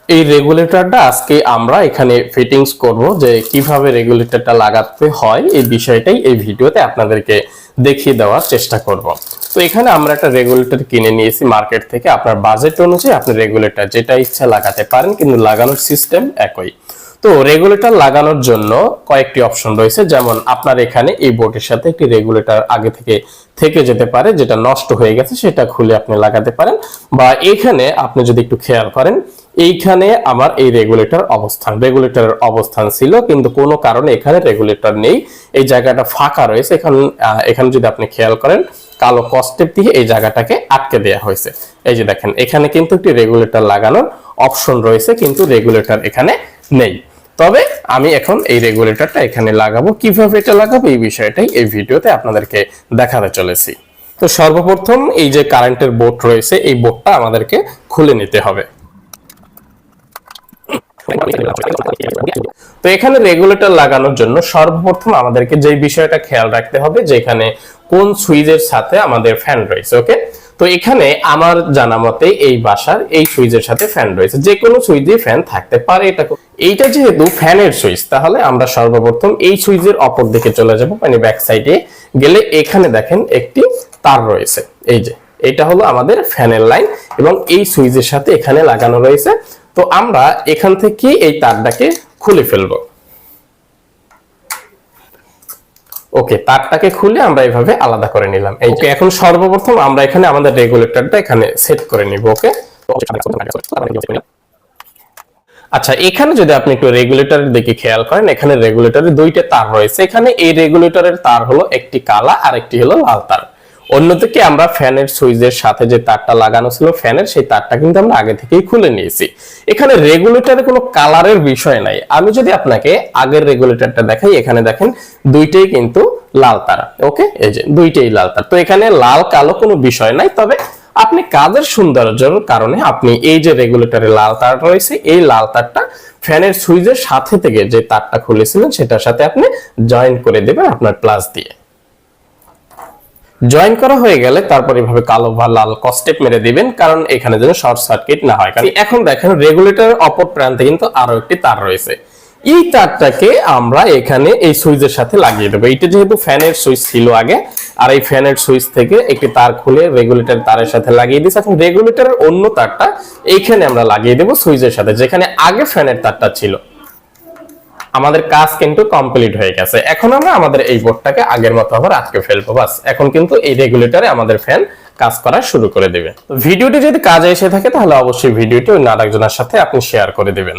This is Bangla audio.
এই রেগুলেটরটা আজকে আমরা এখানে ফিটিংস করব, যে কিভাবে রেগুলেটরটা লাগাতে হয় এই বিষয়টাই এই ভিডিওতে আপনাদেরকে দেখিয়ে দেওয়ার চেষ্টা করব। তো এখানে আমরা একটা রেগুলেটর কিনে নিয়েছি মার্কেট থেকে। আপনার বাজেট অনুযায়ী আপনি রেগুলেটর যেটা ইচ্ছা লাগাতে পারেন, কিন্তু লাগানোর সিস্টেম একই। তো রেগুলেটর লাগানোর জন্য কয়েকটি অপশন রয়েছে, যেমন আপনার এখানে এই বোর্ডের সাথে একটি রেগুলেটর আগে থেকে যেতে পারে, যেটা নষ্ট হয়ে গেছে, সেটা খুলে আপনি লাগাতে পারেন। বা এখানে আপনি যদি একটু খেয়াল করেন, এইখানে আমার এই রেগুলেটরের অবস্থান ছিল, কিন্তু কোনো কারণে এখানে রেগুলেটর নেই, এই জায়গাটা ফাঁকা রয়েছে। এখানে যদি আপনি খেয়াল করেন, কালো কস্টেপ দিয়ে এই জায়গাটাকে আটকে দেওয়া হয়েছে। এই যে দেখেন, এখানে কিন্তু একটি রেগুলেটর লাগানোর অপশন রয়েছে, কিন্তু রেগুলেটর এখানে নেই। তবে আমি এখন এই রেগুলেটরটা এখানে লাগাবো। কিভাবে এটা লাগাবো এই বিষয়টাই এই ভিডিওতে আপনাদেরকে দেখাতে চলেছি। তো সর্বপ্রথম এই যে কারেন্টের বোর্ড রয়েছে, এই বোর্ডটা আমাদেরকে খুলে নিতে হবে। তো এখানে রেগুলেটর লাগানোর জন্য সর্বপ্রথম আমাদেরকে যে বিষয়টা খেয়াল রাখতে হবে, যে এখানে কোন সুইচের সাথে আমাদের ফ্যান রয়েছে। ওকে, তো এখানে আমার জানা মতে এই বাসার এই সুইচের সাথে ফ্যান রয়েছে, যে কোনো সুইচ দিয়ে ফ্যান থাকতে পারে। এইটা যেহেতু ফ্যানের সুইচ, তাহলে আমরা সর্বপ্রথম এই সুইচের অপর দিকে চলে যাব, মানে ব্যাক সাইডে গেলে এখানে দেখেন একটি তার রয়েছে। এই যে এটা হলো আমাদের ফ্যানের লাইন, এবং এই সুইচের সাথে এখানে লাগানো রয়েছে। তো আমরা এখান থেকে এই তারটাকে খুলে ফেলবো। ওকে, তারটাকে খুলে আমরা এইভাবে আলাদা করে নিলাম। ওকে, এখন সর্বপ্রথম আমরা এখানে আমাদের রেগুলেটরটা এখানে সেট করে নিব। ওকে, আচ্ছা, এখানে যদি আপনি একটু রেগুলেটরের দিকে খেয়াল করেন, এখানে রেগুলেটরের দুইটা তার রয়েছে। এখানে এই রেগুলেটরের তার হলো একটি কালা আর একটি হলো লাল তার। অন্যদিকে আমরা ফ্যানের সুইচের সাথে যে তারটা লাগানো ছিল ফ্যানের, সেই তারটা কিন্তু আমরা আগে থেকেই খুলে নিয়েছি। এখানে রেগুলেটরে কোনো কালারের বিষয় নাই। আমি যদি আপনাকে আগের রেগুলেটরটা দেখাই, এখানে দেখেন দুইটাই কিন্তু লাল তার। ওকে, এই যে দুইটাই লাল তার। তো এখানে লাল কালো কোনো বিষয় নাই। তবে আপনি কাজের সৌন্দর্যের কারণে আপনি এই যে রেগুলেটরে লাল তার রয়েছে, এই লাল তারটা ফ্যানের সুইচের সাথে থেকে যে তারটা খুলেছিলেন সেটার সাথে আপনি জয়েন করে দেবেন আপনার প্লাস দিয়ে। জয়েন করা হয়ে গেলে তারপর এভাবে কালো বা লাল কস্টেপ মেরে দিবেন, কারণ এখানে যেন শর্ট সার্কিট না হয়। কারণ এখন দেখেন রেগুলেটরের অপর প্রান্তে কিন্তু আরো একটি তার রয়েছে। এই তারটাকে আমরা এখানে এই সুইচের সাথে লাগিয়ে দেবো। এইটা যেহেতু ফ্যানের সুইচ ছিল আগে, আর এই ফ্যানের সুইচ থেকে একটি তার খুলে রেগুলেটর তারের সাথে লাগিয়ে দিচ্ছি। এখন রেগুলেটরের অন্য তারটা এইখানে আমরা লাগিয়ে দেবো সুইচের সাথে, যেখানে আগে ফ্যানের তারটা ছিল। আমাদের কাজ কিন্তু কমপ্লিট হয়ে গেছে। এখন আমরা আমাদের এই বোর্ডটাকে আগের মতো আবার আটকে ফেলবো। বাস, এখন কিন্তু এই রেগুলেটরে আমাদের ফ্যান কাজ করা শুরু করে দেবে। ভিডিওটি যদি কাজে এসে থাকে, তাহলে অবশ্যই ভিডিওটি অন্য আরেকজনের সাথে আপনি শেয়ার করে দিবেন।